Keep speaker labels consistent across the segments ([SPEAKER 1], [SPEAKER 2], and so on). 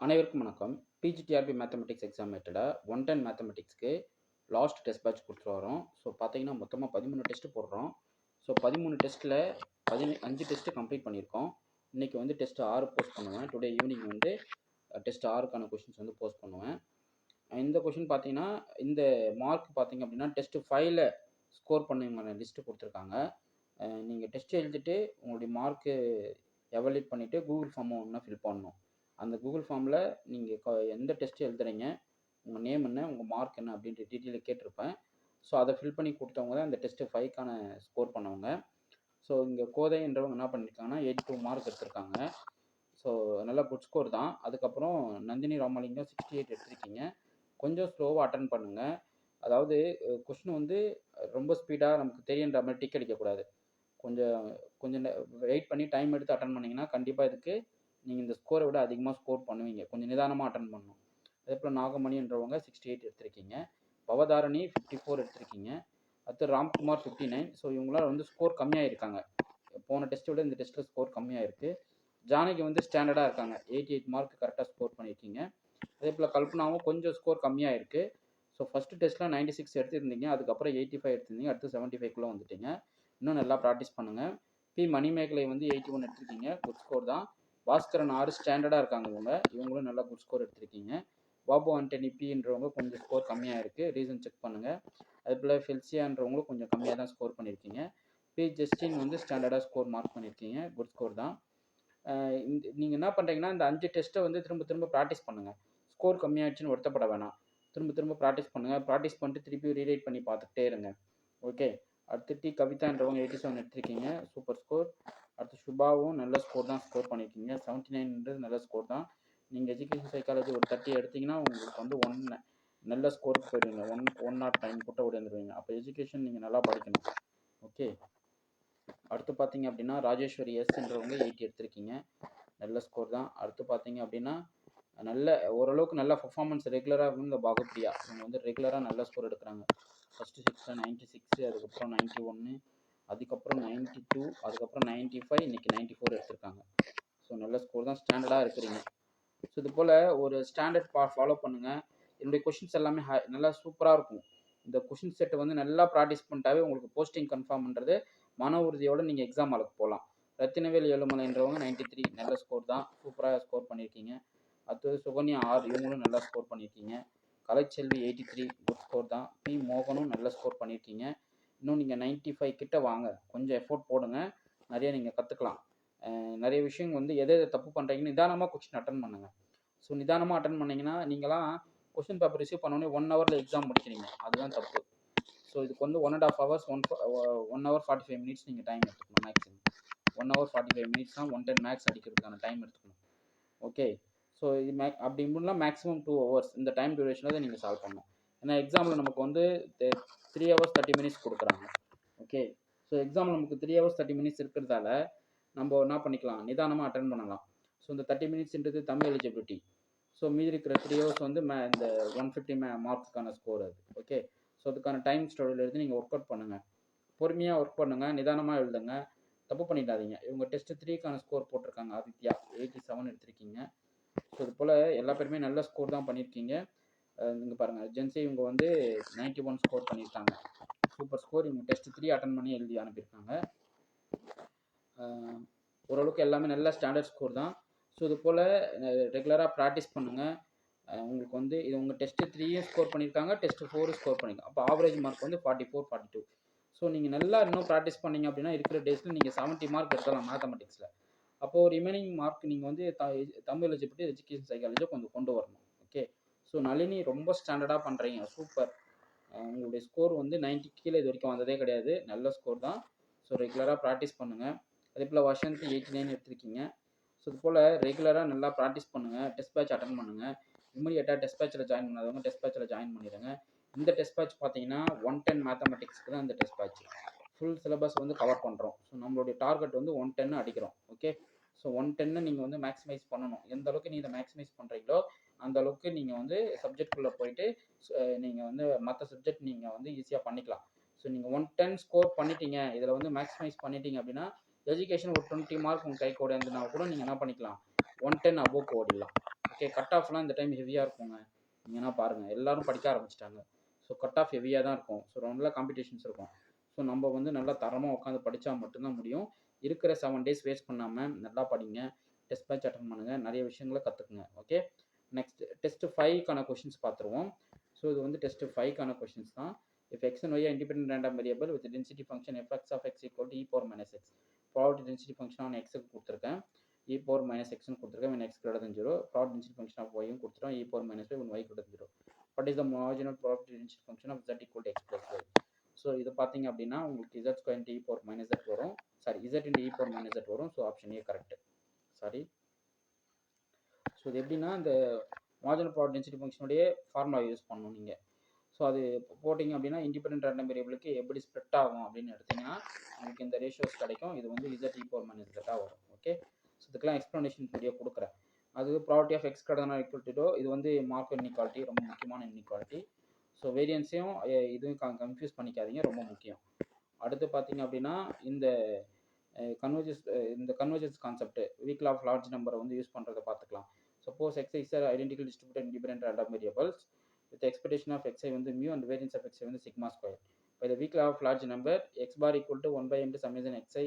[SPEAKER 1] அனைவருக்கும் வணக்கம். PGTRB mathematics exam மெத்தடா 110 மேத்தமெட்டிக்ஸ்க்கு லாஸ்ட் டெஸ்ட் பேட்ச் கொடுத்துட்டு வரோம். ஸோ பார்த்தீங்கன்னா மொத்தமாக 13 டெஸ்ட் போடுறோம். ஸோ 13 டெஸ்ட்டில் 5 டெஸ்ட்டு கம்ப்ளீட் பண்ணியிருக்கோம். இன்றைக்கி வந்து டெஸ்ட் 6 போஸ்ட் பண்ணுவேன். டுடே ஈவினிங் வந்து டெஸ்ட் 6க்கான கொஷின்ஸ் வந்து போஸ்ட் பண்ணுவேன். இந்த கொஷின் பார்த்தீங்கன்னா இந்த மார்க் பார்த்தீங்க அப்படின்னா டெஸ்ட் 5ல் ஸ்கோர் பண்ணவங்க லிஸ்ட்டு கொடுத்துருக்காங்க. நீங்கள் டெஸ்ட் எழுதிட்டு உங்களுடைய மார்க்கு எவல்யூட் பண்ணிவிட்டு கூகுள் ஃபார்மை ஒன்றா ஃபில் பண்ணணும். அந்த கூகுள் ஃபார்மில் நீங்கள் எந்த டெஸ்ட் எழுதுறீங்க, உங்கள் நேம் என்ன, உங்கள் மார்க் என்ன அப்படின்ற டீட்டெயிலை கேட்டிருப்பேன். ஸோ அதை ஃபில் பண்ணி கொடுத்தவங்க தான் இந்த டெஸ்ட்டு 5க்கான ஸ்கோர் பண்ணவங்க. ஸோ இங்கே கோதைன்றவங்க என்ன பண்ணியிருக்காங்கன்னா 82 மார்க் எடுத்திருக்காங்க. ஸோ நல்லா குட் ஸ்கோர் தான். அதுக்கப்புறம் நந்தினி ராமலிங்கம் 68 எடுத்திருக்கீங்க. கொஞ்சம் ஸ்லோவாக அட்டன் பண்ணுங்கள். அதாவது கொஷின் வந்து ரொம்ப ஸ்பீடாக நமக்கு தெரியுன்ற மாதிரி டிக் அடிக்கக்கூடாது. கொஞ்சம் வெயிட் பண்ணி டைம் எடுத்து அட்டன் பண்ணிங்கன்னா கண்டிப்பாக இதுக்கு நீங்கள் இந்த ஸ்கோரை விட அதிகமாக ஸ்கோர் பண்ணுவீங்க. கொஞ்சம் நிதானமாக அட்டன் பண்ணணும். அதே போல் நாகமணின்றவங்க 68 எடுத்திருக்கீங்க. பவதாரணி 54 எடுத்திருக்கீங்க. அடுத்து ராம்குமார் 59. ஸோ இவங்களாம் வந்து ஸ்கோர் கம்மியாக இருக்காங்க. போன டெஸ்ட்டை விட இந்த டெஸ்ட்டில் ஸ்கோர் கம்மியாக இருக்குது. ஜானகி வந்து ஸ்டாண்டர்டாக இருக்காங்க. 88 மார்க் கரெக்டாக ஸ்கோர் பண்ணியிருக்கீங்க. அதே போல் கல்பனாவும் கொஞ்சம் ஸ்கோர் கம்மியாக இருக்குது. ஸோ ஃபஸ்ட்டு டெஸ்ட்டில் 96 எடுத்துருந்தீங்க. அதுக்கப்புறம் 85 எடுத்திருந்தீங்க. அடுத்து 75க்குள்ளே வந்துட்டீங்க. இன்னும் நல்லா ப்ராக்டிஸ் பண்ணுங்கள். பி மணிமேகலை வந்து 81 எடுத்திருக்கீங்க. குட் ஸ்கோர் தான். பாஸ்கரன் 6 ஸ்டாண்டர்டாக இருக்காங்க. இவங்களும் நல்லா குட் ஸ்கோர் எடுத்திருக்கீங்க. பாபு ஆண்டனி பின்றவங்க கொஞ்சம் ஸ்கோர் கம்மியாக இருக்குது. ரீசன் செக் பண்ணுங்கள். அதே போல் ஃபெல்சியான்றவங்களும் கொஞ்சம் கம்மியாக தான் ஸ்கோர் பண்ணியிருக்கீங்க. பி ஜஸ்டின் வந்து ஸ்டாண்டர்டாக ஸ்கோர் மார்க் பண்ணியிருக்கீங்க. குட் ஸ்கோர் தான். நீங்கள் என்ன பண்ணுறீங்கன்னா இந்த 5 டெஸ்ட்டை வந்து திரும்ப ப்ராக்டிஸ் பண்ணுங்கள். ஸ்கோர் கம்மியாகிடுச்சுன்னு வருத்தப்பட வேணாம். திரும்ப ப்ராக்டிஸ் பண்ணுங்கள். ப்ராக்டிஸ் பண்ணிட்டு திருப்பி ரீரைட் பண்ணி பார்த்துக்கிட்டே இருங்க. ஓகே. அடுத்து டி கவிதான்றவங்க 87 எடுத்திருக்கீங்க. Super score. அடுத்து சுபாவும் நல்ல ஸ்கோர் தான் ஸ்கோர் பண்ணியிருக்கீங்க. 79ன்றது நல்ல ஸ்கோர் தான். நீங்கள் எஜுகேஷன் சைக்காலஜி ஒரு 30 எடுத்திங்கன்னா உங்களுக்கு வந்து நல்ல ஸ்கோருக்கு போயிடுவீங்க. 109 கூட்ட விழுந்துருவீங்க. அப்போ எஜுகேஷன் நீங்கள் நல்லா படிக்கணும். ஓகே. அடுத்து பார்த்தீங்க அப்படின்னா ராஜேஸ்வரி எஸ்ன்றவங்க 80 எடுத்திருக்கீங்க. நல்ல ஸ்கோர் தான். அடுத்து பார்த்தீங்க அப்படின்னா ஓரளவுக்கு நல்ல பர்ஃபார்மன்ஸ் ரெகுலராக இருக்கும் இந்த பாகுப்ரியா. இவங்க வந்து ரெகுலராக நல்ல ஸ்கோர் எடுக்கிறாங்க. ஃபஸ்ட்டு 6ல் 96, அதுக்கப்புறம் 91, அதுக்கப்புறம் 92, அதுக்கப்புறம் 95, இன்றைக்கி 94 எடுத்திருக்காங்க. ஸோ நல்ல ஸ்கோர் தான். ஸ்டாண்டர்டாக இருக்கிறீங்க. ஸோ இது போல் ஒரு ஸ்டாண்டர்ட் ஃபாலோ பண்ணுங்கள். என்னுடைய கொஷின்ஸ் எல்லாமே நல்லா சூப்பராக இருக்கும். இந்த கொஷின் செட்டை வந்து நல்லா ப்ராக்டிஸ் பண்ணிட்டாவே உங்களுக்கு போஸ்டிங் கன்ஃபார்ம் பண்ணுறது மன உறுதியோடு நீங்கள் எக்ஸாம் ஆளுக்கு போகலாம். ரத்தினவேல் ஏழுமலைன்றவங்க 93 நல்ல ஸ்கோர் தான். சூப்பராக ஸ்கோர் பண்ணியிருக்கீங்க. அடுத்தது சுகன்யா 6 இவங்களும் நல்லா ஸ்கோர் பண்ணியிருக்கீங்க. கலைச்செல்வி 83 குட் ஸ்கோர் தான். பி மோகனும் நல்ல ஸ்கோர் பண்ணியிருக்கீங்க. இன்னும் நீங்கள் 95 கிட்ட வாங்க. கொஞ்சம் எஃபோர்ட் போடுங்க. நிறைய நீங்கள் கற்றுக்கலாம். நிறைய விஷயங்கள் வந்து எதை தப்பு பண்ணுறீங்கன்னு நிதானமாக கொஸ்டின் அட்டன் பண்ணுங்கள். ஸோ நிதானமாக அட்டன் பண்ணிங்கன்னா நீங்களாம் கொஸ்டின் பேப்பர் ரிசீவ் பண்ணோடனே 1 ஹவரில் எக்ஸாம் முடிக்கிறீங்க. அதுதான் தப்பு. ஸோ இதுக்கு வந்து 1.5 ஹவர்ஸ் 1 ஹவர் 45 மினிட்ஸ் நீங்கள் டைம் எடுத்துக்கணும். மேக்ஸிமம் 1 ஹவர் 45 மினிட்ஸ் தான் 110 மேக்ஸ் அடிக்கிறதுக்கான டைம் எடுத்துக்கணும். ஓகே. ஸோ இது அப்படி இப்படிலாம் மேக்ஸிமம் 2 ஹவர்ஸ் இந்த டைம் டியூரேஷனில் தான் நீங்கள் சால்வ் பண்ணணும். ஏன்னா எக்ஸாமில் நமக்கு வந்து 3 ஹவர்ஸ் 30 மினிட்ஸ் கொடுக்குறாங்க. ஓகே. ஸோ எக்ஸாமில் நமக்கு 3 ஹவர்ஸ் 30 மினிட்ஸ் இருக்கிறதால நம்ம என்ன பண்ணிக்கலாம், நிதானமாக அட்டன் பண்ணலாம். ஸோ இந்த 30 மினிட்ஸ்ன்றது தமிழ் எலிஜிபிலிட்டி. ஸோ மீதி இருக்கிற 3 ஹவர்ஸ் வந்து இந்த 150 மார்க்ஸுக்கான ஸ்கோர் அது. ஓகே. ஸோ அதுக்கான டைம் ஸ்டோரியில் எடுத்து நீங்கள் ஒர்க் அவுட் பண்ணுங்கள். பொறுமையாக ஒர்க் பண்ணுங்கள். நிதானமாக எழுதுங்க. தப்பு பண்ணிடாதீங்க. இவங்க டெஸ்ட் 3க்கான ஸ்கோர் போட்டிருக்காங்க. ஆதித்யா 87 எடுத்திருக்கீங்க. ஸோ இது போல் எல்லா பேருமே நல்ல ஸ்கோர் தான் பண்ணியிருக்கீங்க. நீங்கள் பாருங்கள் ஜென்சி இவங்க வந்து 91 ஸ்கோர் பண்ணியிருக்காங்க. Super score. இவங்க டெஸ்ட் 3 அட்டன் பண்ணி எழுதி அனுப்பியிருக்காங்க. ஓரளவுக்கு எல்லாமே நல்ல ஸ்டாண்டர்ட் ஸ்கோர் தான். ஸோ இது போல் ரெகுலராக ப்ராக்டிஸ் பண்ணுங்கள். உங்களுக்கு வந்து இது உங்கள் டெஸ்ட்டு 3யும் ஸ்கோர் பண்ணியிருக்காங்க, டெஸ்ட்டு 4 ஸ்கோர் பண்ணியிருக்காங்க. அப்போ ஆவரேஜ் மார்க் வந்து 44, 42. ஸோ நீங்கள் நல்லா இன்னும் ப்ராக்டிஸ் பண்ணிங்க அப்படின்னா இருக்கிற டேஸில் நீங்கள் 70 மார்க் எடுக்கலாம் மேத்தமெட்டிக்ஸில். அப்போது ரிமைனிங் மார்க் நீங்கள் வந்து தமிழ் எலிஜிபிலிட்டி எஜுகேஷன் சைக்காலஜி கொஞ்சம் கொண்டு வரணும். ஓகே. ஸோ நளினி ரொம்ப ஸ்டாண்டர்டாக பண்ணுறீங்க. சூப்பர். உங்களுடைய ஸ்கோர் வந்து 90 கீழே இது வரைக்கும் வந்ததே கிடையாது. நல்ல ஸ்கோர் தான். ஸோ ரெகுலராக ப்ராக்டிஸ் பண்ணுங்கள். அதே போல் வசந்த் 89 எடுத்திருக்கீங்க. ஸோ இது போல் ரெகுலராக நல்லா ப்ராக்டிஸ் பண்ணுங்கள். டெஸ்ட் பேட்ச் அட்டன் பண்ணுங்கள். இமீடியட்டாக டெஸ்ட் பேட்சில் ஜாயின் பண்ணாதவங்க டெஸ்ட் பேட்சில் ஜாயின் பண்ணிடுங்க. இந்த டெஸ்ட் பேட்ச் பார்த்தீங்கன்னா 110 மேத்தமெட்டிக்ஸ்க்கு தான் இந்த டெஸ்ட் பேட்ச். ஃபுல் சிலபஸ் வந்து கவர் பண்ணுறோம். ஸோ நம்மளுடைய டார்கெட் வந்து 110 அடிக்கிறோம். ஓகே. ஸோ 110 நீங்கள் வந்து மேக்ஸிமைஸ் பண்ணணும். எந்த அளவுக்கு நீங்கள் மேக்ஸிமைஸ் பண்ணுறீங்களோ அந்த அளவுக்கு நீங்கள் வந்து சப்ஜெக்ட்குள்ளே போயிட்டு நீங்கள் வந்து மற்ற சப்ஜெக்ட் நீங்கள் வந்து ஈஸியாக பண்ணிக்கலாம். ஸோ நீங்கள் 110 ஸ்கோர் பண்ணிட்டீங்க, இதில் வந்து மேக்ஸிமைஸ் பண்ணிட்டீங்க அப்படின்னா எஜுகேஷன் ஒரு 20 மார்க் உங்கள் கைக்கு ஓடினா கூட நீங்கள் என்ன பண்ணிக்கலாம், 110 அபோவ்க்கு ஓடிடலாம். ஓகே. ஓகே, கட் ஆஃப்லாம் இந்த டைம் ஹெவியாக இருக்குங்க. நீங்கன்னா பாருங்கள், எல்லோரும் படிக்க ஆரம்பிச்சிட்டாங்க. ஸோ கட் ஆஃப் ஹெவியாக தான் இருக்கும். ஸோ நல்லா காம்படிஷன்ஸ் இருக்கும். ஸோ நம்ம வந்து நல்லா தரமாக உட்காந்து படித்தா மட்டும்தான் முடியும். இருக்கிற 7 டேஸ் வேஸ்ட் பண்ணாமல் நல்லா படிங்க. டெஸ்ட் பேட்ச் அட்டன் பண்ணுங்கள். நிறைய விஷயங்களை கற்றுக்குங்க. ஓகே, நெக்ஸ்ட் டெஸ்ட் 5க்கான கொஷின்ஸ் பார்த்துருவோம். ஸோ இது வந்து டெஸ்ட் 5க்கான கொஷின்ஸ் தான். If x and y independent random variable with density function f x of x equal to e power minus x. Probability density function on எக்ஸுக்கு கொடுத்துருக்கேன், இ பவர் மைனஸ் எக்ஸ்னு கொடுத்துருக்கேன். when x greater than 0. Probability density function of ஒய்யும் கொடுத்துட்டோம், e power minus y when y greater than 0. what is the marginal probability density function of z equal to x plus y. So இது பார்த்தீங்க அப்படின்னா உங்களுக்கு z square into e power minus z வரும். Sorry, z into e power minus z வரும். So option A correct. Sorry, so இது எப்படின்னா இந்த marginal probability density ஃபங்க்ஷனுடைய ஃபார்முலா யூஸ் பண்ணணும் நீங்கள். ஸோ அது போட்டிங்க அப்படின்னா இண்டிபெண்டன்ட் ரேண்டம் வேரியபிளுக்கு எப்படி ஸ்ப்ளிட் ஆகும் அப்படின்னு எடுத்திங்கன்னா உங்களுக்கு இந்த ரேஷியோஸ் கிடைக்கும். இது வந்து z e power minus z வரும். ஓகே, ஸோ இதுக்கெல்லாம் எக்ஸ்ப்ளனேஷன் வீடியோ கொடுக்குறேன். அது ப்ராபர்ட்டி ஆஃப் எக்ஸ் கடனா ஈக்குவல் டு இது வந்து மார்க் இன்இக்வாலிட்டி, ரொம்ப முக்கியமான இன்இக்வாலிட்டி. ஸோ வேரியன்ஸையும் இதுவும் கன்ஃபியூஸ் பண்ணிக்காதீங்க, ரொம்ப முக்கியம். அடுத்து பார்த்தீங்க அப்படின்னா இந்த convergence concept weak law of large நம்பரை வந்து யூஸ் பண்ணுறதை பார்த்துக்கலாம். Suppose X is identical distributed independent random variables with expectation of X I வந்து mu and variance of X I வந்து சிக்மா ஸ்கொயர். இப்போ இந்த weak law of large number X bar equal to 1/m summation X I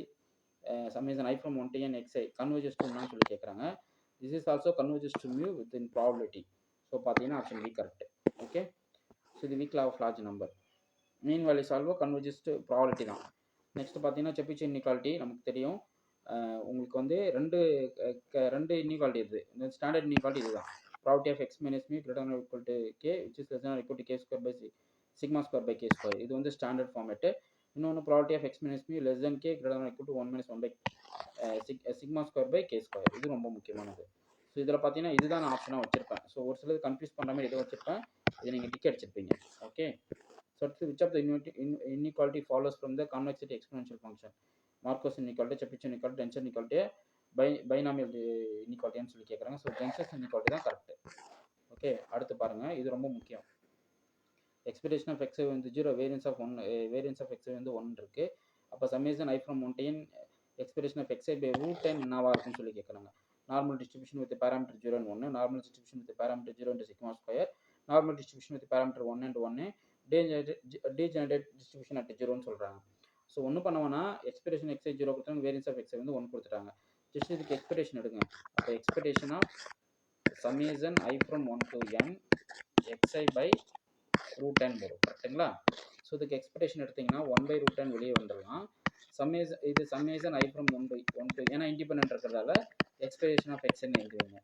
[SPEAKER 1] summation i from 1 to n xi converges to என்னன்னு சொல்லி கேட்குறாங்க. This is also converges to mu with in probability. So பார்த்தீங்கன்னா option B correct. Okay, so இது weak law of large number. Mean value சால்வோ converges to probability தான். Next பார்த்தீங்கன்னா Chebyshev inequality நமக்கு தெரியும். உங்களுக்கு வந்து ரெண்டு இன்இக்வாலிட்டி இருக்குது. இந்த ஸ்டாண்டர்ட் இன்இக்வாலிட்டி இதுதான். Property of x minus mu greater than equal to k which is less than or equal to k square by sigma square by k square. இது வந்து ஸ்டாண்டர்ட் ஃபார்மேட்டு. இன்னொன்று property of x minus mu less than k greater than or equal to 1 minus 1 by sigma square by k square. இது ரொம்ப முக்கியமானது. So இதில் பார்த்தீங்கன்னா இதுதான் நான் ஆப்ஷனாக வச்சுருப்பேன். ஸோ ஒரு சிலது கன்ஃபியூஸ் பண்ணுற மாதிரி எதுவும் வச்சுருப்பேன், இதை நீங்கள் டிக் அடிச்சிருப்பீங்க. ஓகே, ஸோ அடுத்து which of the inequality follows from the convexity exponential function. Markov's inequality, Chebyshev inequality, டென்சர் இன்இக்வாலிட்டி, பைனாமியல் இன்இக்வாலிட்டின்னு சொல்லி கேட்குறாங்க. ஸோ ஜென்சஸ் இன்இக்வாலிட்டி தான் கரெக்ட். ஓகே, அடுத்து பாருங்கள், இது ரொம்ப முக்கியம். எக்ஸ்பெக்டேஷன் ஆஃப் எக்ஸ் வந்து 0, variance of 1, variance of X வந்து 1 இருக்குது. அப்போ summation i from 1 to n expectation of X I by root 10 என்னவா இருக்குன்னு சொல்லி கேட்குறாங்க. Normal distribution with parameter 0 and 1, normal distribution with parameter 0 into sigma square, normal distribution with parameter 1 and 1, degenerate distribution at 0ன்னு சொல்கிறாங்க. So ஒன்று பண்ணவனா expectation x i 0 கொடுத்தாங்க, variance of X I வந்து 1 கொடுத்துட்டாங்க. ஜஸ்ட் இதுக்கு எக்ஸ்பெக்டேஷன் எடுங்க. அப்போ expectation of summation i from 1 to n xi by root 10 வரும். கரெக்டுங்களா? ஸோ இதுக்கு எக்ஸ்பெக்டேஷன் எடுத்திங்கன்னா 1/√10 வெளியே வந்துடலாம். இது சம்மேஷன் i from 1 to ஏன்னா இண்டிபெண்டன்ட் இருக்கிறதால எக்ஸ்பெக்டேஷன் ஆஃப் எக்ஸ்ன்னு எழுதுவீங்க.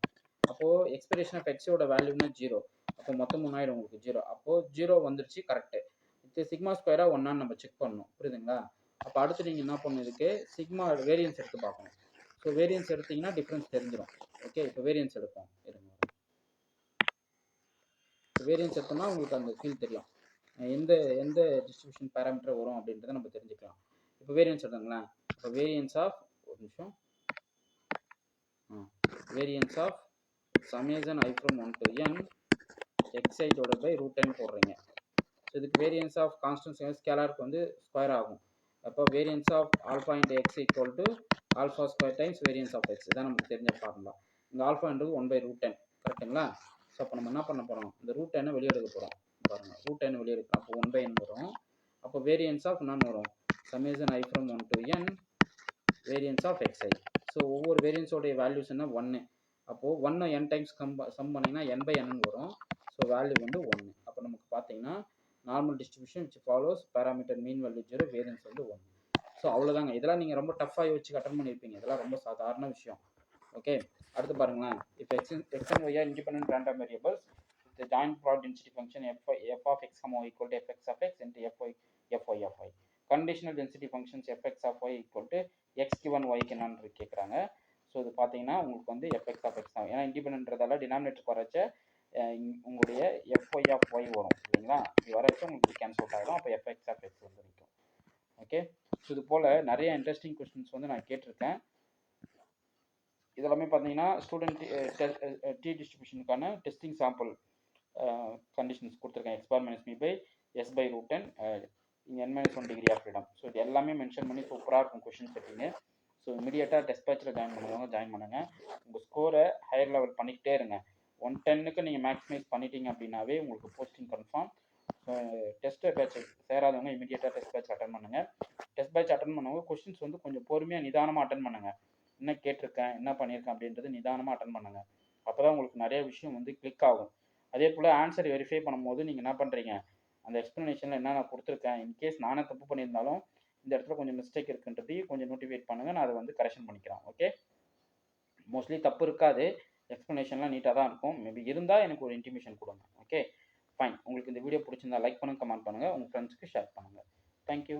[SPEAKER 1] அப்போது எக்ஸ்பெக்டேஷன் ஆஃப் எக்ஸோட வேல்யூனா 0. அப்போ மொத்தம் 3 ஆயிடும் உங்களுக்கு 0. அப்போது 0 வந்துருச்சு, கரெக்டு. இது சிக்மா ஸ்கொயராக 1 நம்ம செக் பண்ணணும். புரியுதுங்களா? அப்போ அடுத்து நீங்கள் என்ன பண்ணணும், இதுக்கு சிக்மா வேரியன்ஸ் எடுத்து பார்க்கணும். ஸோ வேரியன்ஸ் எடுத்திங்கன்னா டிஃப்ரென்ஸ் தெரிஞ்சிடும். ஓகே, இப்போ வேரியன்ஸ் எடுப்போம். இருங்க, வேரியன்ஸ் எடுத்தோம்னா உங்களுக்கு அந்த ஃபீல் தெரியும், எந்த டிஸ்ட்ரிபியூஷன் பேராமீட்டர் வரும் அப்படின்றத நம்ம தெரிஞ்சுக்கலாம். இப்போ வேரியன்ஸ் எடுத்துங்களேன். இப்போ வேரியன்ஸ் ஆஃப் ஒரு நிமிஷம் variance of summation i from 1 to n xi divided by root 10 போடுறீங்க. ஸோ இதுக்கு வேரியன்ஸ் ஆஃப் கான்ஸ்டன்ட் ஸ்கேலாருக்கு வந்து ஸ்கொயர் ஆகும். அப்போ variance of alpha into x equal to alpha square times variance of x. இதான் நமக்கு தெரிஞ்ச ஃபார்முலா. இந்த ஆல்ஃபான்றது 1/√10. கரெக்டுங்களா? ஸோ அப்போ நம்ம என்ன பண்ண போகிறோம், இந்த ரூட் 10 வெளியே எடுக்க போகிறோம். பாருங்கள், ரூட் 10 வெளியே எடுக்கிறோம். அப்போ 1/n வரும். அப்போ வேரியன்ஸ் ஆஃப் என்னன்னு வரும், summation i from 1 to n variance of xi. So ஒவ்வொரு வேரியன்ஸோடைய வேல்யூஸ் என்ன 1. அப்போது 1 n டைம்ஸ் சம் பண்ணிங்கன்னா n/n வரும். ஸோ வேல்யூ வந்து 1. அப்போ நமக்கு பார்த்தீங்கன்னா normal distribution which follows parameter mean value 0, variance வந்து 1. ஸோ அவ்வளோதாங்க. இதெல்லாம் நீங்கள் ரொம்ப டஃப்பாக யோசிச்சு அட்டன் பண்ணியிருப்பீங்க. இதெல்லாம் ரொம்ப சாதாரண விஷயம். ஓகே, அடுத்து பாருங்களேன். இப்போ x and y are independent random variables with the joint product density function f of x, y equal to fx of x into fy of y. Conditional density functions fx of y equal to x given y என்னன்னு கேட்குறாங்க. So இது பார்த்தீங்கன்னா உங்களுக்கு வந்து fx of x தான். ஏன்னா இண்டிபெண்டன்றதால denominator குறைச்ச உங்களுடைய fy of y வரும் இல்லைங்களா? இது வரைக்கும் உங்களுக்கு கேன்சல் அவுட் ஆகிடும். அப்போ fx of x வந்து நிற்கும். ஓகே, ஸோ இது போல் நிறைய இன்ட்ரெஸ்டிங் கொஸ்டின்ஸ் வந்து நான் கேட்டிருக்கேன். இதெல்லாமே பார்த்தீங்கன்னா ஸ்டூடெண்ட் டி டிஸ்ட்ரிபியூஷனுக்கான டெஸ்டிங் சாம்பிள் கண்டிஷன்ஸ் கொடுத்துருக்கேன். x பார் மைனஸ் மீ பை எஸ் பை ரூட் 10 இங்கே n-1 degree of freedom. So இது எல்லாமே மென்ஷன் பண்ணி சூப்பராக இருக்கும் கொஷின் செட்டிங்கு. ஸோ இமீடியட்டாக டெஸ்ட் பேட்சில் ஜாயின் பண்ணுவாங்க, ஜாயின் பண்ணுங்கள். உங்கள் ஸ்கோரை ஹையர் லெவல் பண்ணிக்கிட்டே இருங்க. 110க்கு நீங்கள் மேக்ஸிமைஸ் பண்ணிட்டீங்க அப்படின்னாவே உங்களுக்கு போஸ்டிங் கன்ஃபார்ம். டெஸ்ட் பேட்ச் சேராதவங்க இமீடியட்டாக டெஸ்ட் பேட்ச் அட்டன் பண்ணுங்கள். டெஸ்ட் பேட்ச் அட்டன் பண்ணவங்க கொஸ்டின்ஸ் வந்து கொஞ்சம் பொறுமையாக நிதானமாக அட்டன் பண்ணுங்கள். என்ன கேட்டிருக்கேன், என்ன பண்ணியிருக்கேன் அப்படின்றது நிதானமாக அட்டன் பண்ணுங்கள். அப்போ தான் உங்களுக்கு நிறைய விஷயம் வந்து கிளிக் ஆகும். அதே போல் ஆன்சர் வெரிஃபை பண்ணும்போது நீங்கள் என்ன பண்ணுறீங்க, அந்த எக்ஸ்ப்ளனேஷனில் என்ன நான் கொடுத்துருக்கேன், இன்கேஸ் நானே தப்பு பண்ணியிருந்தாலும் இந்த இடத்துல கொஞ்சம் மிஸ்டேக் இருக்குன்றதையும் கொஞ்சம் நோட்டிஃபைட் பண்ணுங்கள். நான் அதை வந்து கரெக்ஷன் பண்ணிக்கிறேன். ஓகே, மோஸ்ட்லி தப்பு இருக்காது, எக்ஸ்ப்ளனேஷன்லாம் நீட்டாக தான் இருக்கும். மேபி இருந்தால் எனக்கு ஒரு இன்டிமேஷன் கொடுங்க. Okay fine. உங்களுக்கு இந்த வீடியோ பிடிச்சிருந்தா லைக் பண்ணுங்கள், கமெண்ட் பண்ணுங்கள், உங்கள் ஃப்ரெண்ட்ஸ்க்கு ஷேர் பண்ணுங்கள். தேங்க்யூ.